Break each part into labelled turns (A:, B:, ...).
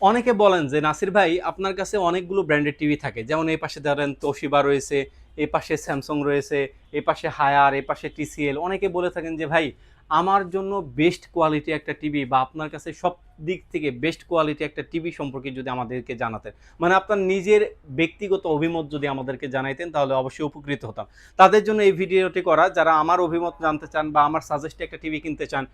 A: অনেকে বলেন যে নাসির ভাই আপনার কাছে অনেকগুলো ব্র্যান্ডের টিভি থাকে, যেমন এই পাশে ধরেন তোশিবা রয়েছে, এই পাশে স্যামসাং রয়েছে, এই পাশে হায়ার, এই পাশে টিসিএল। অনেকে বলে থাকেন যে ভাই আমার জন্য বেস্ট কোয়ালিটি একটা টিভি বা আপনার কাছে সব দিক থেকে বেস্ট কোয়ালিটি একটা টিভি সম্পর্কে যদি আমাদেরকে জানাতেন, মানে আপনার নিজের ব্যক্তিগত অভিমত যদি আমাদেরকে জানাইতেন তাহলে অবশ্যই উপকৃত হতাম। তাদের জন্য এই ভিডিওটি করা, যারা আমার অভিমত জানতে চান বা আমার সাজেস্টে একটা টিভি কিনতে চান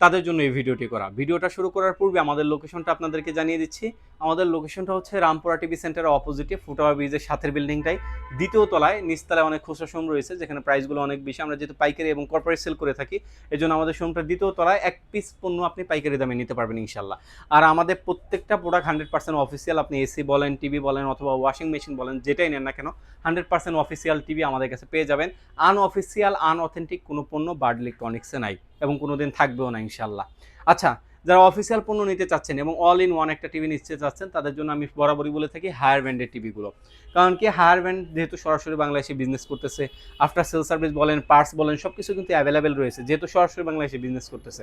A: তাদের জন্য এই ভিডিওটি করা। ভিডিওটা শুরু করার পূর্বে আমাদের লোকেশনটা আপনাদেরকে জানিয়ে দিচ্ছি। আমাদের লোকেশনটা হচ্ছে রামপুরা টিভি সেন্টারের অপোজিটে ফুটওভার ব্রিজের সাথের বিল্ডিংটাই, দ্বিতীয় তলায়। নিচতলায় অনেক খুচরা শোরুম রয়েছে যেখানে প্রাইসগুলো অনেক বেশি। আমরা যেহেতু পাইকারি এবং কর্পোরেট সেল করে থাকি, এই জন্য আমাদের শোরুমটা দ্বিতীয় তলায়। এক পিস পণ্য আপনি পাইকারি দামে নিতে পারবেন ইনশাল্লাহ। আর আমাদের প্রত্যেকটা প্রোডাক্ট 100% অফিসিয়াল। আপনি এসি বলেন, টিভি বলেন অথবা ওয়াশিং মেশিন বলেন, যেটাই নেন না কেন 100% অফিসিয়াল টিভি আমাদের কাছে পেয়ে যাবেন। আনঅফিসিয়াল আনঅথেন্টিক কোনো পণ্য বার্ড ইলেকট্রনিক্সে নাই এবং কোনোদিন থাকবেও না ইনশাল্লাহ। আচ্ছা, যারা অফিসিয়াল পণ্য নিতে চাচ্ছেন এবং অল ইন ওয়ান একটা টিভি নিতে চাচ্ছেন তাদের জন্য আমি বরাবরই বলে থাকি হায়ার ব্র্যান্ডের টিভিগুলো। কারণ কি, হায়ার ব্র্যান্ড যেহেতু সরাসরি বাংলাদেশে বিজনেস করতেছে, আফটার সেল সার্ভিস বলেন, পার্টস বলেন, সব কিছু কিন্তু অ্যাভেলেবেল রয়েছে যেহেতু সরাসরি বাংলাদেশে বিজনেস করতেছে।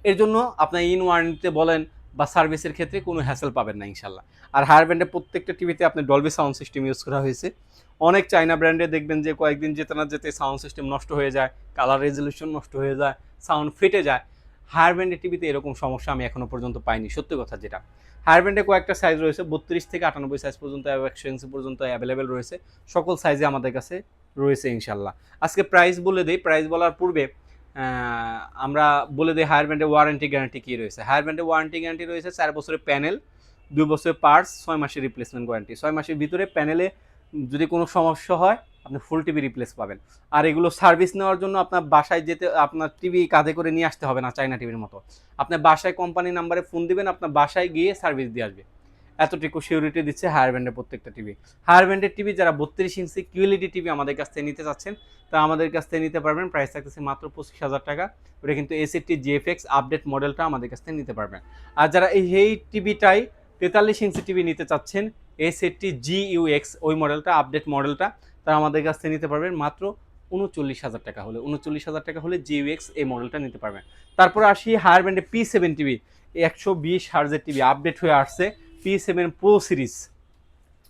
A: এর জন্য আপনার ইন ওয়ারেন্টিতে বলেন বা সার্ভিসের ক্ষেত্রে কোনো হ্যাসেল পাবেন না ইনশাল্লাহ। আর হায়ার ব্র্যান্ডের প্রত্যেকটা টিভিতে আপনি ডলবি সাউন্ড সিস্টেম ইউজ করা হয়েছে। অনেক চাইনা ব্র্যান্ডে দেখবেন যে কয়েকদিন যেতে না যেতে সাউন্ড সিস্টেম নষ্ট হয়ে যায়, কালার রেজলিউশন নষ্ট হয়ে যায়, সাউন্ড ফেটে যায়। হায়ার ব্র্যান্ডের টিভিতে এরকম সমস্যা আমি এখনো পর্যন্ত পাইনি, সত্যি কথা যেটা। হায়ার ব্র্যান্ডে কয়েকটা সাইজ রয়েছে, 32 থেকে 98 সাইজ পর্যন্ত, 100 পর্যন্ত অ্যাভেলেবেল রয়েছে। সকল সাইজে আমাদের কাছে রয়েছে ইনশাল্লাহ। আজকে প্রাইস বলে দিই, প্রাইস বলার পূর্বে আমরা বলে দিই হায়ার ব্র্যান্ডের ওয়ারেন্টি গ্যারান্টি কী রয়েছে। হায়ার ব্র্যান্ডের ওয়ারেন্টি গ্যারান্টি রয়েছে 4 বছরের প্যানেল, 2 বছরের পার্টস, 6 মাসের রিপ্লেসমেন্ট ওয়ারেন্টি। 6 মাসের ভিতরে প্যানেলে যদি কোনো সমস্যা হয় আপনি ফুল টিভি রিপ্লেস পাবেন। আর এগুলো সার্ভিস নেওয়ার জন্য আপনার বাসায় যেতে, আপনার টিভি কাঁধে করে নিয়ে আসতে হবে না চাইনা টিভির মতো। আপনার বাসায় কোম্পানি নাম্বারে ফোন দিবেন, আপনার বাসায় গিয়ে সার্ভিস দিয়ে আসবে। এতটুকু সিউরিটি দিচ্ছে হায়ার ব্র্যান্ডের প্রত্যেকটা টিভি। হায়ার ব্র্যান্ডের টিভি যারা 32 ইঞ্চি কিউএলইডি টিভি আমাদের কাছ থেকে নিতে চাচ্ছেন তা আমাদের কাছ থেকে নিতে পারবেন। প্রাইস থাকতেছে মাত্র 25,000 টাকা। ওটা কিন্তু এসএটি জিএফএক্স আপডেট মডেলটা আমাদের কাছ থেকে নিতে পারবেন। আর যারা এই টিভিটাই 43 ইঞ্চি টিভি নিতে চাচ্ছেন, এসএটি জিইউএক্স ওই মডেলটা, আপডেট মডেলটা, তারা আমাদের কাছ থেকে নিতে পারবেন মাত্র 39,000 টাকা হলে। 39,000 টাকা হলে জিইউএক্স এই মডেলটা নিতে পারবেন। তারপরে আসি হায়ার ব্র্যান্ডের P7 টিভি, 120 হার্জের টিভি আপডেট হয়ে আসছে, P7 প্রো সিরিজ।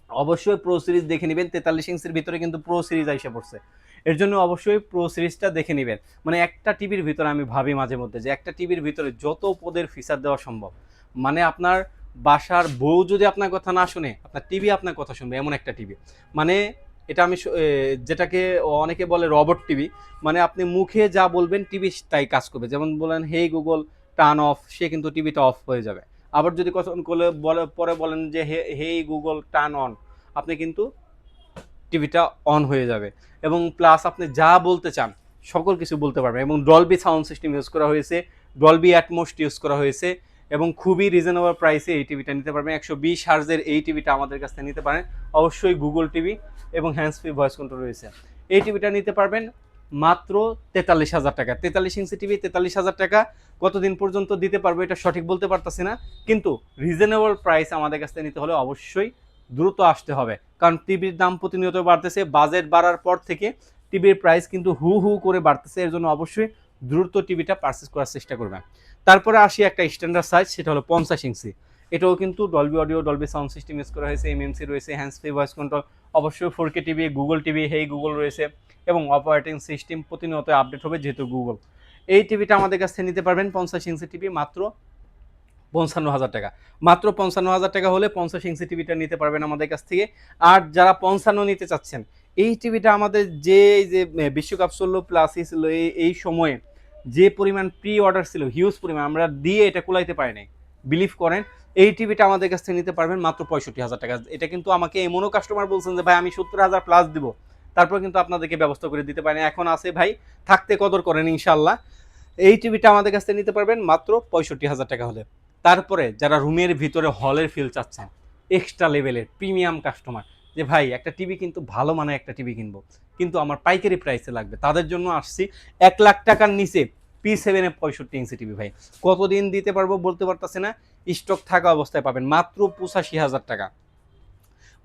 A: অবশ্যই প্রো সিরিজ দেখে নেবেন, 43 ইঞ্চির ভিতরে কিন্তু প্রো সিরিজ এসে পড়ছে। এর জন্য অবশ্যই প্রো সিরিজটা দেখে নেবেন। মানে একটা টিভির ভিতরে আমি ভাবি মাঝে মধ্যে যে একটা টিভির ভিতরে যত পদের ফিচার দেওয়া সম্ভব, মানে আপনার বাসার বউ যদি আপনার কথা না শুনে আপনার টিভি আপনার কথা শুনবে, এমন একটা টিভি। মানে এটা আমি যেটাকে অনেকে বলে রবট টিভি, মানে আপনি মুখে যা বলবেন টিভি তাই কাজ করবে। যেমন বলেন হেই গুগল টার্ন অফ, সে কিন্তু টিভিটা অফ হয়ে যাবে। আবার যদি কথা পরে বলেন যে হেই গুগল টার্ন অন, আপনি কিন্তু টিভিটা অন হয়ে যাবে। এবং প্লাস আপনি যা বলতে চান সকল কিছু বলতে পারবেন। এবং ডলবি সাউন্ড সিস্টেম ইউজ করা হয়েছে, ডলবি অ্যাটমোস্ট ইউজ করা হয়েছে, এবং খুবই রিজনেবল প্রাইসে এই টিভিটা নিতে পারবেন। 120 হার্জের এই টিভিটা আমাদের কাছ থেকে নিতে পারেন। অবশ্যই গুগল টিভি এবং হ্যান্ডস ফ্রি ভয়েস কন্ট্রোল রয়েছে। এই টিভিটা নিতে পারবেন মাত্র 43,000 টাকা। 43 ইঞ্চি টিভি 43,000 টাকা। কতদিন পর্যন্ত দিতে পারবো এটা সঠিক বলতে পারতেছি না, কিন্তু রিজনেবল প্রাইস আমাদের কাছ থেকে নিতে হলে অবশ্যই দ্রুত আসতে হবে। কারণ টিভির দাম প্রতিনিয়ত বাড়তেছে, বাজেট বাড়ার পর থেকে টিভির প্রাইস কিন্তু হু হু করে বাড়তেছে। এর জন্য অবশ্যই দ্রুত টিভিটা পারচেস করার চেষ্টা করবেন। তারপরে আসি একটা স্ট্যান্ডার্ড সাইজ, সেটা হলো 50 ইঞ্চি। এটাও কিন্তু Dolby audio, Dolby sound system use করা হয়েছে, এমএমসি রয়েছে, হ্যান্ডস ফ্রি ভয়েস কন্ট্রোল, অবশ্যই 4K টিভি, গুগল টিভি, হেই গুগল রয়েছে, এবং অপারেটিং সিস্টেম প্রতিনিয়ত আপডেট হবে যেহেতু গুগল। এই টিভিটা আমাদের কাছ থেকে নিতে পারবেন 50 ইঞ্চি টিভি মাত্র 55,000 টাকা। মাত্র 55,000 টাকা হলে 50 ইঞ্চি টিভিটা নিতে পারবেন আমাদের কাছ থেকে। আর যারা 55 নিতে চাচ্ছেন, এই টিভিটা আমাদের যে বিশ্বকাপ চললো প্লাস ছিল, এই সময়ে যে পরিমাণ প্রি অর্ডার ছিল, হিউজ পরিমাণ, আমরা দিয়ে এটা কুলাইতে পারি নাই। বিলিভ করেন, এই টিভিটা আমাদের কাছ থেকে নিতে পারবেন মাত্র 65,000 টাকা। এটা কিন্তু আমাকে এমনও কাস্টমার বলছেন যে ভাই আমি 70,000 প্লাস দিব, তারপর কিন্তু আপনাদেরকে ব্যবস্থা করে দিতে পারি না। এখন আছে ভাই, থাকতে কদর করেন ইনশাল্লাহ। এই টিভিটা আমাদের কাছ থেকে নিতে পারবেন মাত্র 65,000 টাকা হলে। তারপরে যারা রুমের ভিতরে হলের ফিল চাচ্ছেন, এক্সট্রা লেভেলের প্রিমিয়াম কাস্টমার, যে ভাই একটা টিভি কিন্তু ভালো মানের একটা টিভি কিনবো কিন্তু আমার পাইকারি প্রাইসে লাগবে, তাদের জন্য আসছি 1 লাখ টাকার নিচে P7 65 ইঞ্চি টিভি। ভাই কতদিন দিতে পারবো বলতে পারতেছে না, স্টক থাকা অবস্থায় পাবেন মাত্র 85,000 টাকা।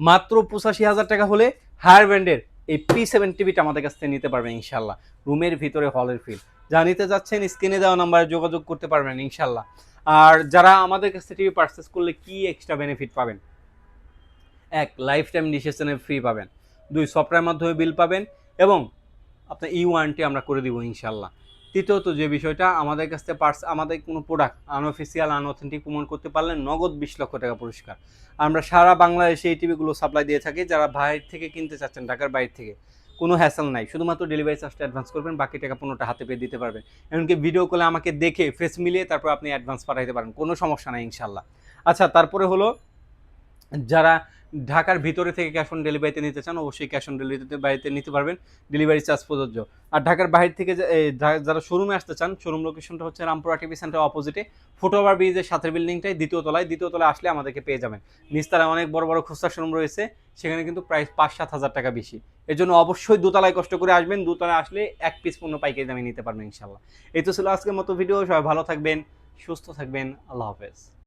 A: মাত্র 85,000 টাকা হলে হায়ার ব্র্যান্ডের এই P7 টিভিটা আমাদের কাছ থেকে নিতে পারবেন ইনশাল্লাহ। রুমের ভিতরে হলের ফিল যা নিতে যাচ্ছেন স্ক্রিনে দেওয়া নাম্বারে যোগাযোগ করতে পারবেন ইনশাল্লাহ। আর যারা আমাদের কাছ থেকে টিভি পারচেস করলে কি এক্সট্রা বেনিফিট পাবেন, এক, লাইফ টাইম ডিসিশনে ফ্রি পাবেন, দুই, সফটওয়্যার মাধ্যমে বিল পাবেন, এবং আপনার ওয়ারেন্টি আমরা করে দিব ইনশাল্লাহ। তৃতীয়ত যে বিষয়টা, আমাদের কাছ থেকে আমাদের কোনো প্রোডাক্ট আনঅফিসিয়াল আনঅথেন্টিক প্রমাণ করতে পারলে নগদ 20 লক্ষ টাকা পুরস্কার। আমরা সারা বাংলাদেশে এই টিভিগুলো সাপ্লাই দিয়ে থাকি। যারা বাইরে থেকে কিনতে চাচ্ছেন, ঢাকার বাইরে থেকে, কোনো হ্যাসেল নাই, শুধুমাত্র ডেলিভারি চার্জটা অ্যাডভান্স করবেন, বাকি টাকা 15টা হাতে পেয়ে দিতে পারবেন। এমনকি ভিডিও কলে আমাকে দেখে ফেস মিলিয়ে তারপর আপনি অ্যাডভান্স পাঠাইতে পারেন, কোনো সমস্যা নাই ইনশাল্লাহ। আচ্ছা, তারপরে হলো যারা ঢাকার ভিতরে থেকে ক্যাশ অন ডেলিভারিতে নিতে চান, অবশ্যই ক্যাশ অন ডেলিভারিতে বাড়িতে নিতে পারবেন, ডেলিভারি চার্জ প্রযোজ্য। আর ঢাকার বাইরে থেকে যারা শোরুমে আসতে চান, শোরুম লোকেশনটা হচ্ছে রামপুরা টিভি সেন্টার অপোজিটে, ফুটওভার ব্রিজের সাথের বিল্ডিংটাই, দ্বিতীয় তলায় আসলে আমাদেরকে পেয়ে যাবেন। নিচতলায় অনেক বড় বড় খুচরা শোরুম রয়েছে, সেখানে কিন্তু প্রায় 5-7 হাজার টাকা বেশি। এর জন্য অবশ্যই দোতলায় কষ্ট করে আসবেন, দোতলায় আসলে এক পিস পণ্য পাইকারি দামে নিতে পারবেন ইনশাল্লাহ। এই তো ছিল আজকের মতো ভিডিও। সবাই ভালো থাকবেন, সুস্থ থাকবেন, আল্লাহ হাফেজ।